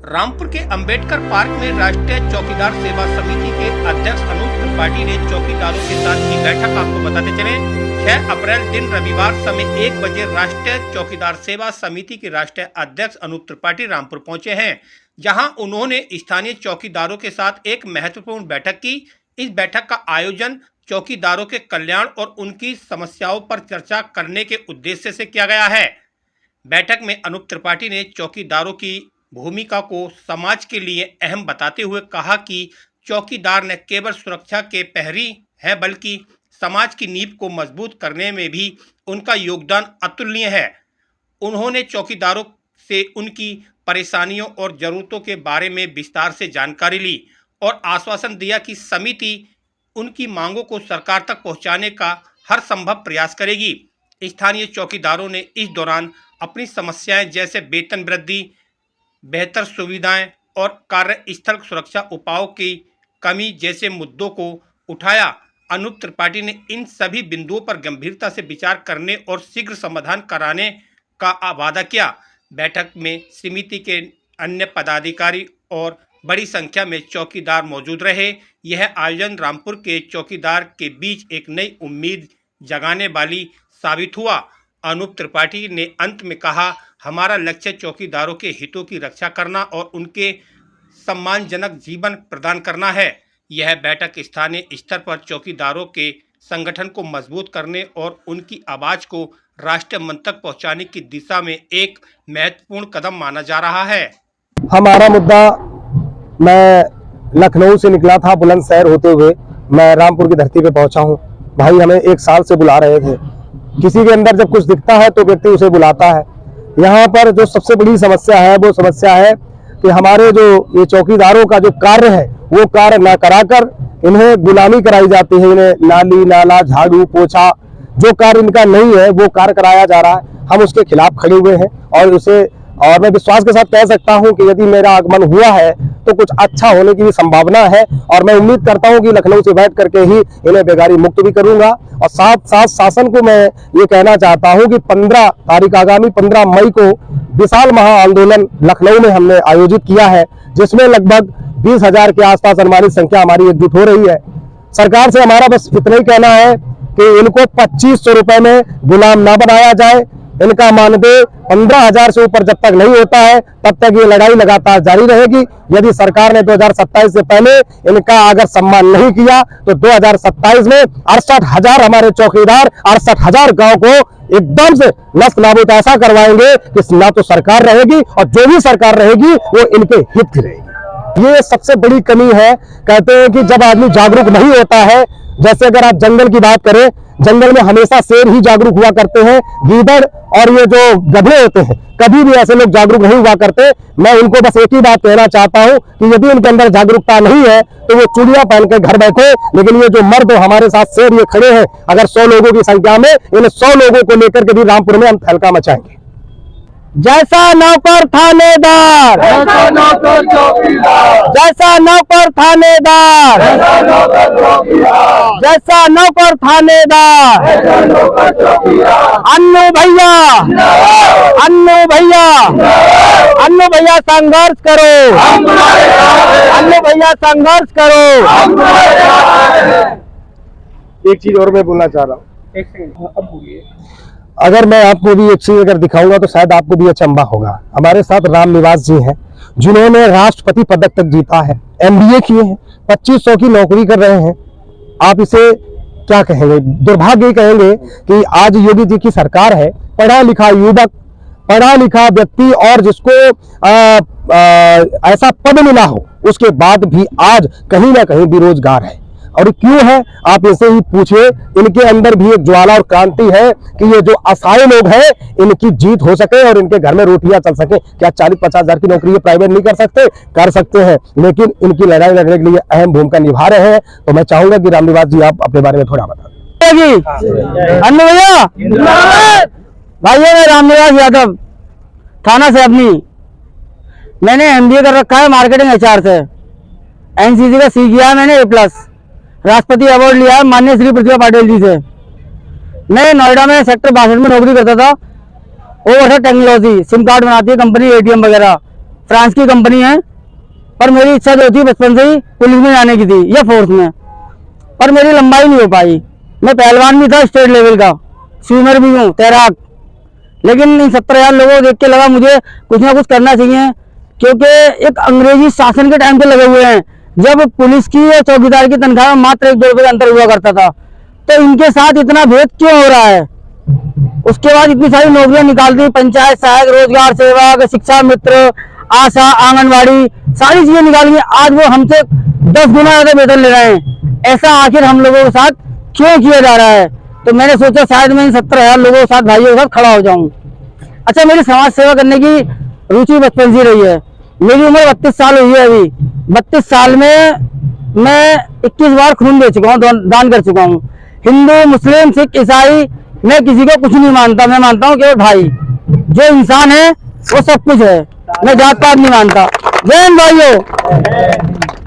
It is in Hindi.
रामपुर के अंबेडकर पार्क में राष्ट्रीय चौकीदार सेवा समिति के अध्यक्ष अनूप त्रिपाठी ने चौकीदारों के साथ की बैठक। आपको बताते चले 6 अप्रैल दिन रविवार समय 1 बजे राष्ट्रीय चौकीदार सेवा समिति के राष्ट्रीय अध्यक्ष अनूप त्रिपाठी रामपुर पहुंचे हैं, जहां उन्होंने स्थानीय चौकीदारों के साथ एक महत्वपूर्ण बैठक की। इस बैठक का आयोजन चौकीदारों के कल्याण और उनकी समस्याओं पर चर्चा करने के उद्देश्य से किया गया है। बैठक में अनूप त्रिपाठी ने चौकीदारों की भूमिका को समाज के लिए अहम बताते हुए कहा कि चौकीदार न केवल सुरक्षा के प्रहरी है बल्कि समाज की नींव को मजबूत करने में भी उनका योगदान अतुलनीय है। उन्होंने चौकीदारों से उनकी परेशानियों और ज़रूरतों के बारे में विस्तार से जानकारी ली और आश्वासन दिया कि समिति उनकी मांगों को सरकार तक पहुंचाने का हर संभव प्रयास करेगी। स्थानीय चौकीदारों ने इस दौरान अपनी समस्याएं जैसे वेतन वृद्धि, बेहतर सुविधाएं और कार्यस्थल सुरक्षा उपायों की कमी जैसे मुद्दों को उठाया। अनूप त्रिपाठी ने इन सभी बिंदुओं पर गंभीरता से विचार करने और शीघ्र समाधान कराने का वादा किया। बैठक में समिति के अन्य पदाधिकारी और बड़ी संख्या में चौकीदार मौजूद रहे। यह आयोजन रामपुर के चौकीदार के बीच एक नई उम्मीद जगाने वाली साबित हुआ। अनूप त्रिपाठी ने अंत में कहा, हमारा लक्ष्य चौकीदारों के हितों की रक्षा करना और उनके सम्मानजनक जीवन प्रदान करना है। यह बैठक स्थानीय स्तर पर चौकीदारों के संगठन को मजबूत करने और उनकी आवाज़ को राष्ट्रीय मंच तक पहुंचाने की दिशा में एक महत्वपूर्ण कदम माना जा रहा है। हमारा मुद्दा, मैं लखनऊ से निकला था, बुलंदशहर होते हुए मैं रामपुर की धरती पे पहुंचा हूं। भाई हमें 1 साल से बुला रहे थे। किसी के अंदर जब कुछ दिखता है तो व्यक्ति उसे बुलाता है। यहाँ पर जो सबसे बड़ी समस्या है वो समस्या है कि हमारे जो ये चौकीदारों का जो कार्य है वो कार्य ना कराकर इन्हें गुलामी कराई जाती है। इन्हें नाली नाला झाड़ू पोछा जो कार्य इनका नहीं है वो कार्य कराया जा रहा है। हम उसके खिलाफ खड़े हुए हैं और मैं विश्वास के साथ कह सकता हूं कि यदि मेरा आगमन हुआ है तो कुछ अच्छा होने की भी संभावना है और मैं उम्मीद करता हूं कि लखनऊ से बैठ करके ही इन्हें बेगारी मुक्त भी करूंगा। और साथ साथ शासन को मैं ये कहना चाहता हूं कि 15 तारीख आगामी 15 मई को विशाल महा आंदोलन लखनऊ में हमने आयोजित किया है, जिसमें लगभग 20,000 के आसपास अनुमानित संख्या हमारी एकजुट हो रही है। सरकार से हमारा बस इतना ही कहना है कि इनको 2500 रुपए में गुलाम ना बनाया जाए। इनका मानदेय 15,000 से ऊपर जब तक नहीं होता है तब तक ये लड़ाई लगातार जारी रहेगी। यदि सरकार ने 2027 से पहले इनका अगर सम्मान नहीं किया तो 2027 में 68,000 हमारे चौकीदार 68,000 गांव को एकदम से नष्ट नाबूद ऐसा करवाएंगे कि ना तो सरकार रहेगी और जो भी सरकार रहेगी वो इनके हित की रहेगी। ये सबसे बड़ी कमी है। कहते हैं कि जब आदमी जागरूक नहीं होता है, जैसे अगर आप जंगल की बात करें, जंगल में हमेशा शेर ही जागरूक हुआ करते हैं, गीदड़ और ये जो गधे होते हैं कभी भी ऐसे लोग जागरूक नहीं हुआ करते। मैं उनको बस एक ही बात कहना चाहता हूं कि यदि उनके अंदर जागरूकता नहीं है तो वो चूड़ियां पहन के घर बैठे, लेकिन ये जो मर्द हमारे साथ शेर ये खड़े हैं, अगर 100 लोगों की संख्या में, इन 100 लोगों को लेकर के भी रामपुर में हम तहलका मचाएंगे। जैसा नौकर थानेदार, जैसा नौकर चौकीदार, जैसा नौकर थानेदार, जैसा नौकर चौकीदार, जैसा नौकर थानेदार, जैसा नौकर चौकीदार। अन्नू भैया, अन्नू भैया, अन्नू भैया संघर्ष करो, हम तुम्हारे साथ हैं, अन्नू भैया संघर्ष करो। हम तुम्हारे साथ हैं। एक चीज और मैं बोलना चाह रहा हूँ, एक सेकंड, अब बोलिए। अगर मैं आपको भी एक चीज अगर दिखाऊंगा तो शायद आपको भी अचंभा होगा। हमारे साथ राम निवास जी हैं, जिन्होंने राष्ट्रपति पदक तक जीता है, MBA किए हैं, 2500 की नौकरी कर रहे हैं। आप इसे क्या कहेंगे? दुर्भाग्य ही कहेंगे कि आज योगी जी की सरकार है, पढ़ा लिखा युवक, पढ़ा लिखा व्यक्ति और जिसको ऐसा पद मिला हो, उसके बाद भी आज कहीं ना कहीं बेरोजगार है। और क्यों है आप इसे ही पूछिए। इनके अंदर भी एक ज्वाला और क्रांति है कि ये जो असहाय लोग हैं इनकी जीत हो सके और इनके घर में रोटियां चल सके। क्या 40-50 हजार की नौकरी ये प्राइवेट नहीं कर सकते? कर सकते हैं, लेकिन इनकी लड़ाई लड़ने के लिए अहम भूमिका निभा रहे हैं। तो मैं चाहूंगा कि रामनिवास जी आप अपने बारे में थोड़ा बता दें। अन्नू भैया भाइयों, मैं रामनिवास यादव, थाना से अपनी, मैंने MBA कर रखा है मार्केटिंग HR से, NCC का C किया है मैंने A+, राष्ट्रपति अवार्ड लिया है माननीय श्री प्रतिभा पाटिल जी से। मैं नोएडा में सेक्टर 62 में नौकरी करता था। ओवर टेक्नोलॉजी, सिम कार्ड बनाती है कंपनी, ATM वगैरह, फ्रांस की कंपनी है, पर मेरी इच्छा जो थी बचपन से ही पुलिस में जाने की थी या फोर्स में, पर मेरी लंबाई नहीं हो पाई। मैं पहलवान भी था स्टेट लेवल का, स्विमर भी हूँ, तैराक, लेकिन इन 17,000 लोगों को देख के लगा मुझे कुछ ना कुछ करना चाहिए, क्योंकि एक अंग्रेजी शासन के टाइम पे लगे हुए हैं, जब पुलिस की या चौकीदार की तनख्वाह में मात्र 1-2 रुपए का अंतर हुआ करता था, तो इनके साथ इतना भेद क्यों हो रहा है। उसके बाद इतनी सारी नौकरियां निकाल दी, पंचायत सहायक, रोजगार सेवक, शिक्षा मित्र, आशा, आंगनवाड़ी, सारी चीजें निकाल दी। आज वो हमसे 10 गुना ज्यादा वेतन ले रहे हैं। ऐसा आखिर हम लोगों के साथ क्यों किया जा रहा है। तो मैंने सोचा शायद मैं इन 17,000 लोगों के साथ, भाइयों के साथ खड़ा हो जाऊं। अच्छा, मेरी समाज सेवा करने की रुचि बचपन से रही है। मेरी उम्र 32 साल हुई है अभी। 32 साल में मैं 21 बार खून दे चुका हूँ, दान कर चुका हूँ। हिंदू, मुस्लिम, सिख, ईसाई, मैं किसी को कुछ नहीं मानता। मैं मानता हूँ केवल भाई, जो इंसान है वो सब कुछ है। मैं जात पात नहीं मानता। जय हिंद भाइयों।